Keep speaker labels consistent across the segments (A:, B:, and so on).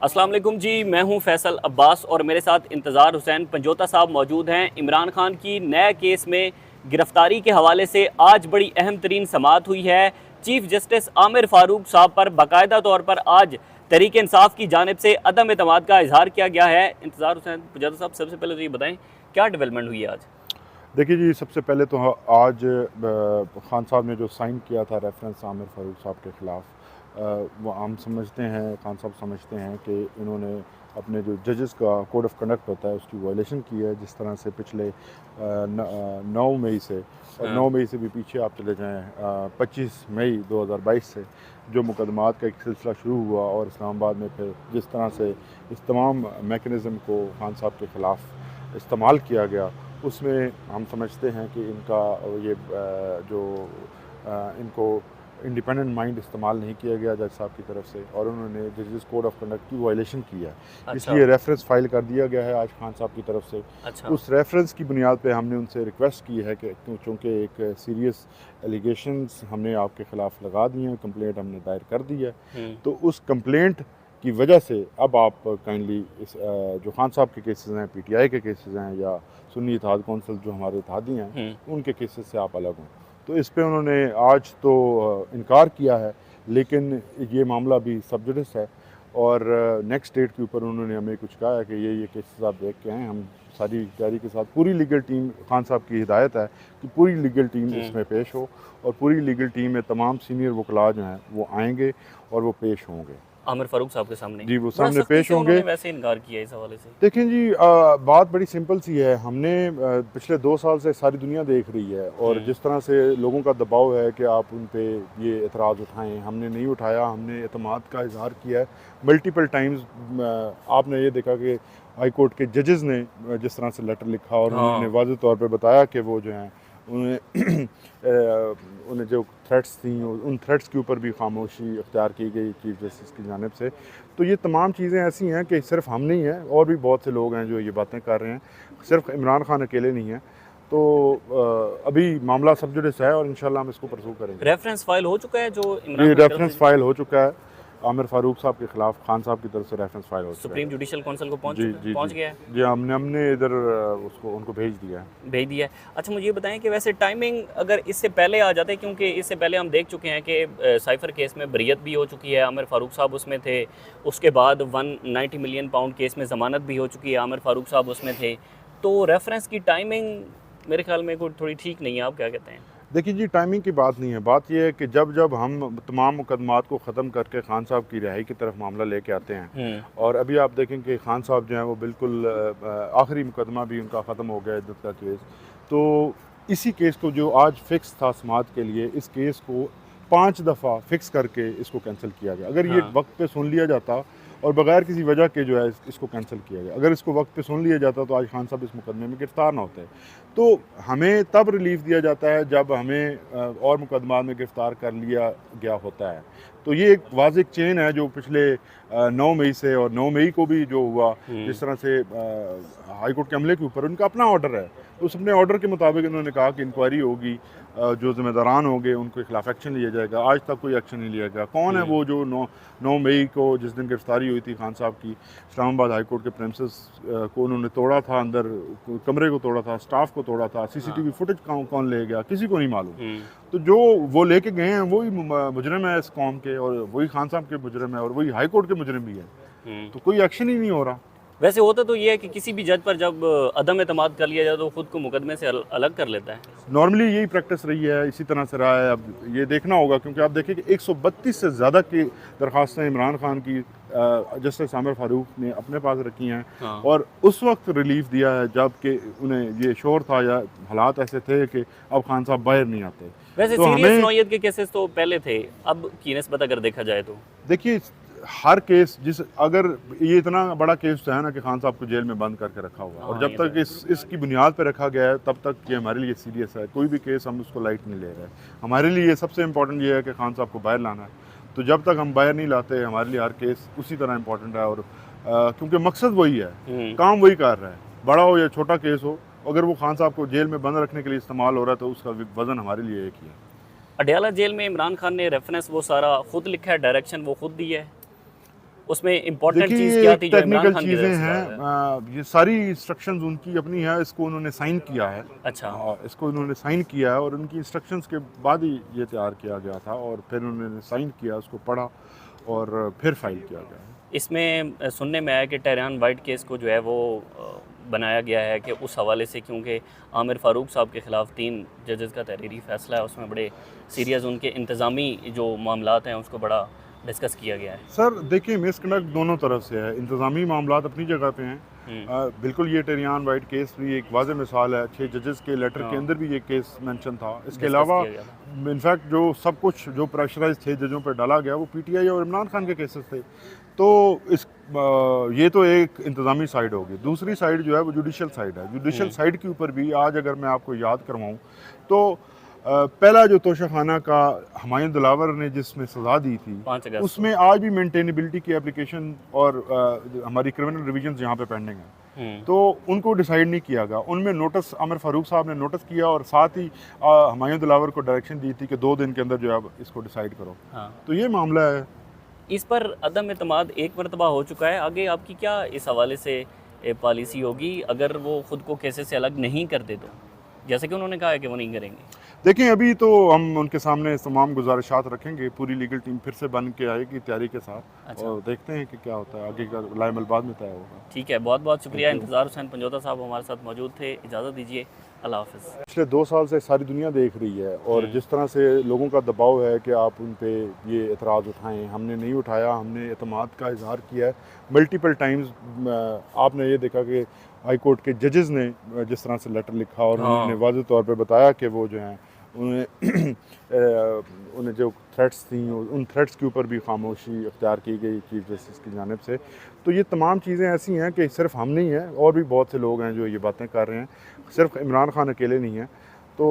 A: अस्सलाम वालेकुम जी, मैं हूं फैसल अब्बास और मेरे साथ इंतज़ार हुसैन पंजोता साहब मौजूद हैं। इमरान खान की नए केस में गिरफ्तारी के हवाले से आज बड़ी अहम तरीन समाअत हुई है। चीफ जस्टिस आमिर फ़ारूक साहब पर बाकायदा तौर पर आज तहरीक इंसाफ की जानिब से अदम एतमाद का इजहार किया गया है। इंतज़ार हुसैन पंजोता साहब, सबसे पहले तो ये बताएँ क्या डेवलपमेंट हुई है आज?
B: देखिए जी, सबसे पहले तो आज खान साहब ने जो साइन किया था रेफरेंस आमिर फ़ारूक साहब के ख़िलाफ़, वो हम समझते हैं, खान साहब समझते हैं कि इन्होंने अपने जो जजेस का कोड ऑफ कंडक्ट होता है उसकी वायलेशन की है। जिस तरह से पिछले 9 मई से और 9 मई से भी पीछे आप चले जाएँ, 25 मई 2022 से जो मुकदमात का एक सिलसिला शुरू हुआ और इस्लामाबाद में फिर जिस तरह से इस तमाम मैकेनिज़्म को खान साहब के ख़िलाफ़ इस्तेमाल किया गया, उसमें हम समझते हैं कि इनका ये इनको इंडिपेंडेंट माइंड इस्तेमाल नहीं किया गया जज साहब की तरफ से और उन्होंने जजेस कोड ऑफ कंडक्ट की वायलेशन की है।
A: अच्छा।
B: इसलिए रेफरेंस फ़ाइल कर दिया गया है आज खान साहब की तरफ से।
A: अच्छा।
B: उस रेफरेंस की बुनियाद पे हमने उनसे रिक्वेस्ट की है कि चूँकि एक सीरियस एलिगेशंस हमने आपके ख़िलाफ़ लगा दिए हैं, कंप्लेंट हमने दायर कर दी है, तो उस कंप्लेंट की वजह से अब आप काइंडली इस जो खान साहब के केसेस हैं, पीटीआई के केसेस हैं या सुन्नी इत्तेहाद कौंसिल जो हमारे इत्तेहादी हैं, उनके केसेस से आप अलग हों। तो इस पे उन्होंने आज तो इनकार किया है, लेकिन ये मामला भी सब जुडिस है और नेक्स्ट डेट के ऊपर उन्होंने हमें कुछ कहा है कि ये केसेस आप देख के आएँ। हम सारी तैयारी के साथ पूरी लीगल टीम, खान साहब की हिदायत है कि पूरी लीगल टीम इसमें पेश हो और पूरी लीगल टीम में तमाम सीनियर वकला जो हैं वो आएंगे और वो पेश होंगे
A: आमिर फ़ारूक साहब के सामने
B: जी, वो
A: बड़ा
B: सामने
A: सख्ती
B: पेश
A: से
B: होंगे।
A: उन्होंने वैसे इनकार किया इस हवाले से।
B: देखें जी, बात बड़ी सिंपल सी है। हमने पिछले 2 साल से सारी दुनिया देख रही है और जिस तरह से लोगों का दबाव है कि आप उन पे ये एतराज़ उठाएं, हमने नहीं उठाया। हमने एतमाद का इजहार किया है मल्टीपल टाइम्स। आपने ये देखा कि हाई कोर्ट के जजेस ने जिस तरह से लेटर लिखा और उन्होंने वाज़ेह तौर पे बताया कि वो जो हैं उन्हें उन्हें जो थ्रेट्स थी उन थ्रेट्स के ऊपर भी खामोशी अख्तियार की गई चीफ जस्टिस की जानिब से। तो ये तमाम चीज़ें ऐसी हैं कि सिर्फ हम नहीं हैं, और भी बहुत से लोग हैं जो ये बातें कर रहे हैं, सिर्फ इमरान खान अकेले नहीं हैं। तो अभी मामला सब जुडिस है और इंशाल्लाह हम इसको परसू करेंगे।
A: रेफरेंस फाइल हो चुका है जो इमरान
B: ये
A: खान की तरफ
B: रेफरेंस
A: से
B: फ़ाइल हो चुका है आमिर फ़ारूक साहब के ख़िलाफ़। खान साहब की तरफ से रेफरेंस फ़ाइल हो चुका
A: सुप्रीम
B: है।
A: जुडिशल काउंसिल को
B: जी जी
A: पहुंच
B: जी
A: गया है,
B: जी, हमने इधर उसको उनको भेज दिया है।
A: भेज दिया है। अच्छा, मुझे ये बताएं कि वैसे टाइमिंग अगर इससे पहले आ जाते, क्योंकि इससे पहले हम देख चुके हैं कि साइफर केस में बरियत भी हो चुकी है, आमिर फ़ारूक साहब उसमें थे। उसके बाद 190 मिलियन पाउंड केस में ज़मानत भी हो चुकी है, आमिर फ़ारूक साहब उसमें थे। तो रेफरेंस की टाइमिंग मेरे ख्याल में कोई थोड़ी ठीक नहीं है, आप क्या कहते हैं?
B: देखिए जी, टाइमिंग की बात नहीं है। बात यह है कि जब जब हम तमाम मुकदमात को ख़त्म करके खान साहब की रिहाई की तरफ मामला लेके आते हैं, और अभी आप देखें कि खान साहब जो हैं वो बिल्कुल आखिरी मुकदमा भी उनका ख़त्म हो गया, इद्दत का केस। तो इसी केस को जो आज फ़िक्स था समाअत के लिए, इस केस को 5 दफ़ा फ़िक्स करके इसको कैंसिल किया गया। अगर ये वक्त पे सुन लिया जाता और बगैर किसी वजह के जो है इसको कैंसिल किया गया, अगर इसको वक्त पे सुन लिया जाता तो आज खान साहब इस मुकदमे में गिरफ़्तार ना होते। तो हमें तब रिलीफ़ दिया जाता है जब हमें और मुकदमा में गिरफ़्तार कर लिया गया होता है। तो ये एक वाज़िह चेन है जो पिछले 9 मई से, और 9 मई को भी जो हुआ, जिस तरह से हाई कोर्ट के अमले के ऊपर उनका अपना ऑर्डर है, उस अपने ऑर्डर के मुताबिक उन्होंने कहा कि इंक्वायरी होगी, जो ज़िम्मेदारान होंगे उनके खिलाफ एक्शन लिया जाएगा। आज तक कोई एक्शन नहीं लिया गया। कौन है वो जो 9 मई को जिस दिन गिरफ्तारी हुई थी खान साहब की, इस्लामाबाद हाई कोर्ट के प्रेमिसेस को उन्होंने तोड़ा था, अंदर कमरे को तोड़ा था, स्टाफ को तोड़ा था, सीसीटीवी फुटेज कौन ले गया किसी को नहीं मालूम। तो जो वो लेके गए हैं वही मुजरिम है इस कौम के, और वही खान साहब के मुजरिम है, और वही हाई कोर्ट के मुजरिम भी है। तो कोई एक्शन ही नहीं हो रहा।
A: वैसे होता तो ये है कि किसी भी जज पर जब अदम एतमाद कर लिया जाए तो खुद को मुकदमे से अलग कर लेता है।
B: नॉर्मली यही प्रैक्टिस रही है, इसी तरह से रहा है। अब ये देखना होगा, क्योंकि आप देखिए कि 132 से ज़्यादा की दरख्वास्तें इमरान खान की जस्टिस आमिर फ़ारूक ने अपने पास रखी हैं, और उस वक्त रिलीफ दिया है जबकि उन्हें ये शोर था या हालात ऐसे थे कि अब खान साहब बाहर नहीं आते।
A: वैसे
B: तो
A: सीरियस
B: हमें
A: नौयत के केसेस तो पहले थे, अब की निस्बत अगर देखा जाए तो
B: देखिए, हर केस अगर ये इतना बड़ा केस है ना कि खान साहब को जेल में बंद करके रखा हुआ, और जब तक इसकी बुनियाद पर रखा गया है तब तक ये हमारे लिए सीरियस है। कोई भी केस हम उसको लाइट नहीं ले रहे। हमारे लिए सबसे इम्पोर्टेंट ये है कि खान साहब को बाहर लाना है। तो जब तक हम बाहर नहीं लाते, हमारे लिए हर केस उसी तरह इम्पोर्टेंट है। और क्योंकि मकसद वही है, काम वही कर रहा है, बड़ा हो या छोटा केस हो, अगर वो खान साहब को जेल में बंद रखने के लिए इस्तेमाल हो रहा है तो उसका वज़न हमारे लिए एक ही है।
A: अडयाला जेल में इमरान खान ने रेफरेंस वो सारा खुद लिखा है, डायरेक्शन वो खुद दी है। उसमें इम्पोर्टेंट चीज़
B: देखिए
A: क्या
B: ये
A: थी जो इमरान
B: टेक्निकल
A: खान की
B: चीज़ें
A: वजह से
B: हैं,
A: ज़्यादा है?
B: ये सारी इंस्ट्रक्शंस उनकी अपनी है, इसको उन्होंने साइन किया है।
A: अच्छा।
B: इसको उन्होंने साइन किया है और उनकी इंस्ट्रक्शंस के बाद ही ये तैयार किया गया था और फिर उन्होंने साइन किया, उसको पढ़ा और फिर फाइल किया गया है।
A: इसमें सुनने में आया कि टेहरान वाइट केस को जो है वो बनाया गया है कि उस हवाले से, क्योंकि आमिर फ़ारूक साहब के ख़िलाफ़ 3 जजेस का तहरीरी फ़ैसला है, उसमें बड़े सीरियस उनके इंतज़ामी जो मामलात हैं उसको बड़ा डिस्कस किया गया है।
B: सर देखिए, मिसकंडक्ट दोनों तरफ से है। इंतज़ामी मामलात अपनी जगह पे हैं। बिल्कुल ये टेहरान वाइट केस भी एक वाज़ेह मिसाल है। 6 जजेस के लेटर के अंदर भी ये केस मेंशन था। इसके
A: डिस्कस
B: अलावा
A: किया गया था।
B: इनफैक्ट जो सब कुछ जो प्रेशराइज 6 जजों पर डाला गया वो पीटीआई और इमरान खान के केसेस थे। तो ये तो एक इंतज़ामी साइड होगी। दूसरी साइड जो है वो जुडिशल साइड है। जुडिशल साइड के ऊपर भी आज अगर मैं आपको याद करवाऊँ तो पहला जो तोशाखाना का हुमायूं दिलावर ने जिसमें सज़ा दी थी
A: 5 अगस्त
B: उसमें आज भी मेंटेनेबिलिटी की एप्लीकेशन और हमारी क्रिमिनल रिविजन्स यहाँ पे पेंडिंग है। तो उनको डिसाइड नहीं किया गया। उनमें नोटिस आमिर फ़ारूक साहब ने नोटिस किया और साथ ही हुमायूं दिलावर को डायरेक्शन दी थी कि 2 दिन के अंदर जो है अब इसको डिसाइड करो।
A: हाँ।
B: तो ये मामला है।
A: इस पर अदम एतमाद एक मरतबा हो चुका है, आगे आपकी क्या इस हवाले से पॉलिसी होगी अगर वो ख़ुद को केसेस से अलग नहीं करते तो? जैसे कि उन्होंने कहा है कि वो नहीं करेंगे।
B: देखें, अभी तो हम उनके सामने तमाम गुजारिशात रखेंगे। पूरी लीगल टीम फिर से बन के आएगी तैयारी के साथ।
A: अच्छा।
B: और देखते हैं कि क्या होता है आगे का, लाइमल बाद में तय होगा।
A: ठीक है, बहुत बहुत शुक्रिया। इंतज़ार हुसैन पंजोता साहब हमारे साथ मौजूद थे। इजाज़त दीजिए, अल्लाह हाफ़िज़।
B: पिछले 2 साल से सारी दुनिया देख रही है और जिस तरह से लोगों का दबाव है कि आप उन पे ये एतराज़ उठाएं, हमने नहीं उठाया। हमने एतमाद का इजहार किया है मल्टीपल टाइम्स। आपने ये देखा कि हाई कोर्ट के जजेस ने जिस तरह से लेटर लिखा और उन्होंने वाज़ेह तौर पे बताया कि वो जो हैं उन्हें उन्हें जो थ्रेट्स थी उन थ्रेट्स के ऊपर भी खामोशी अख्तियार की गई चीफ जस्टिस की जानिब से। तो ये तमाम चीज़ें ऐसी हैं कि सिर्फ हम नहीं हैं, और भी बहुत से लोग हैं जो ये बातें कर रहे हैं। सिर्फ इमरान खान अकेले नहीं हैं। तो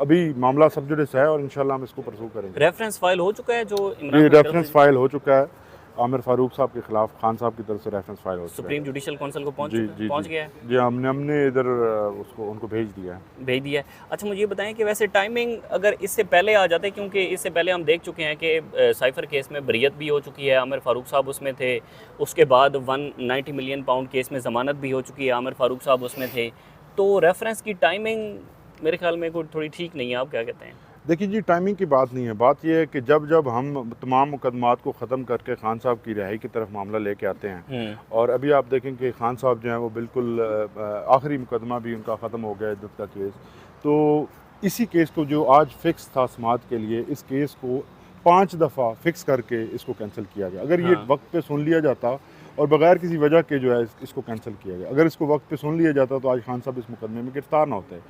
B: अभी मामला सब जुडिस है और इंशाल्लाह हम इसको परसू करेंगे।
A: रेफरेंस फाइल हो चुका है जो इमरान
B: ये
A: खान की तरफ
B: रेफरेंस
A: से
B: फाइल हो चुका है। आमिर फ़ारूक साहब के खिलाफ खान साहब की तरफ से रेफरेंस फाइल हो चुका है।
A: सुप्रीम जुडिशल काउंसिल को
B: जी
A: पहुंच गया है?
B: जी, हमने इधर उसको उनको भेज दिया है।
A: भेज दिया है। अच्छा, मुझे ये बताएं कि वैसे टाइमिंग अगर इससे पहले आ जाते, क्योंकि इससे पहले हम देख चुके हैं कि साइफर केस में बरियत भी हो चुकी है, आमिर फ़ारूक साहब उसमें थे। उसके बाद 190 मिलियन पाउंड केस में ज़मानत भी हो चुकी है, आमिर फ़ारूक साहब उसमें थे। तो रेफरेंस की टाइमिंग मेरे ख्याल में कोई थोड़ी ठीक नहीं है, आप क्या कहते हैं?
B: देखिए जी, टाइमिंग की बात नहीं है। बात यह है कि जब जब हम तमाम मुकदमात को ख़त्म करके खान साहब की रिहाई की तरफ मामला लेके आते हैं, और अभी आप देखें कि खान साहब जो हैं वो बिल्कुल आखिरी मुकदमा भी उनका ख़त्म हो गया इद्दत का केस। तो इसी केस को जो आज फ़िक्स था समाअत के लिए, इस केस को 5 दफ़ा फ़िक्स करके इसको कैंसिल किया गया। अगर ये वक्त पे सुन लिया जाता और बगैर किसी वजह के जो है इसको कैंसिल किया गया, अगर इसको वक्त पे सुन लिया जाता तो आज खान साहब इस मुकदमे में गिरफ़्तार ना होते।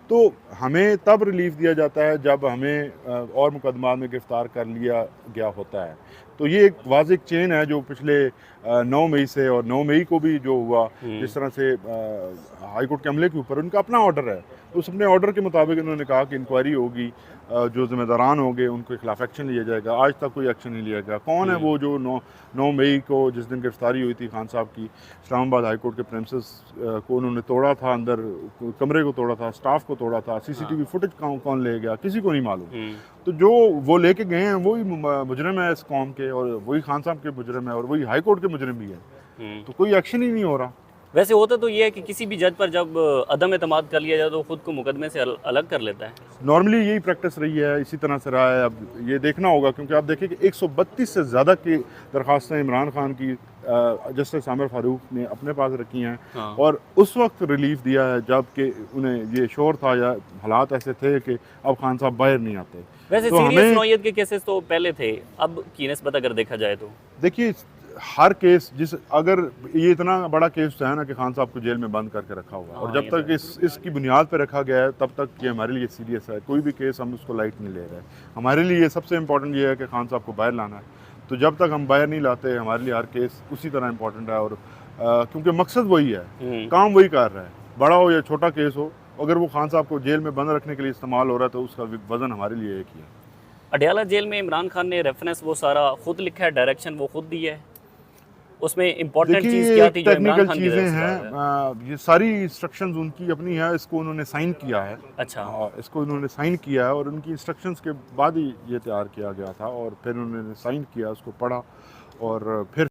B: तो हमें तब रिलीफ दिया जाता है जब हमें और मुकदमात में गिरफ़्तार कर लिया गया होता है। तो ये एक वाज़िह चेन है जो पिछले 9 मई से, और 9 मई को भी जो हुआ, जिस तरह से हाई कोर्ट के अमले के ऊपर उनका अपना ऑर्डर है, तो उस अपने ऑर्डर के मुताबिक उन्होंने कहा कि इंक्वायरी होगी, जो ज़िम्मेदारान होंगे उनके खिलाफ एक्शन लिया जाएगा। आज तक कोई एक्शन नहीं लिया गया। कौन है वो जो 9 मई को जिस दिन गिरफ्तारी हुई थी खान साहब की, इस्लामाबाद हाई कोर्ट के प्रेमिसेस को उन्होंने तोड़ा था, अंदर कमरे को तोड़ा था, स्टाफ को तोड़ा था, CCTV फुटेज कौन ले गया किसी को नहीं मालूम। तो जो वो लेके गए हैं वही मुजरिम है इस कौम के, और वही खान साहब के मुजरिम है, और वही हाई कोर्ट के मुजरिम भी है। तो कोई एक्शन ही नहीं हो रहा।
A: वैसे होता तो ये है कि किसी भी जज पर जब अदम एतमाद कर लिया जाए तो खुद को मुकदमे से अलग कर लेता है।
B: नॉर्मली यही प्रैक्टिस रही है, इसी तरह से रहा है। अब ये देखना होगा, क्योंकि आप देखें कि 132 से ज़्यादा की दरख्वास्तें इमरान खान की जस्टिस आमिर फ़ारूक ने अपने पास रखी हैं। और उस वक्त रिलीफ दिया है जबकि उन्हें ये शोर था या हालात ऐसे थे कि अब खान साहब बाहर नहीं आते।
A: वैसे
B: तो
A: सीरियस नौयत के केसेस तो पहले थे, अब की निस्बत अगर देखा जाए तो
B: देखिए, हर केस अगर ये इतना बड़ा केस है ना कि खान साहब को जेल में बंद करके रखा हुआ है, और जब तक इसकी बुनियाद पर रखा गया है तब तक ये हमारे लिए सीरियस है। कोई भी केस हम उसको लाइट नहीं ले रहे। हमारे लिए सबसे इम्पोर्टेंट ये है कि खान साहब को बाहर लाना है। तो जब तक हम बाहर नहीं लाते, हमारे लिए हर केस उसी तरह इम्पोर्टेंट है। और क्योंकि मकसद वही है, काम वही कर रहा है, बड़ा हो या छोटा केस हो, अगर वो खान साहब को जेल में बंद रखने के लिए इस्तेमाल हो रहा है तो उसका वजन हमारे लिए एक ही है।
A: अडयाला जेल में इमरान खान ने रेफरेंस वो सारा खुद लिखा है, डायरेक्शन वो खुद दी है। उसमें इम्पोर्टेंट चीज़ क्या थी जो इमरान खान की
B: चीज़ें हैं, ये सारी इंस्ट्रक्शंस उनकी अपनी है। इसको उन्होंने साइन किया है।
A: अच्छा।
B: इसको उन्होंने साइन किया है और उनकी इंस्ट्रक्शंस के बाद ही ये तैयार किया गया था, और फिर उन्होंने साइन किया, उसको पढ़ा और फिर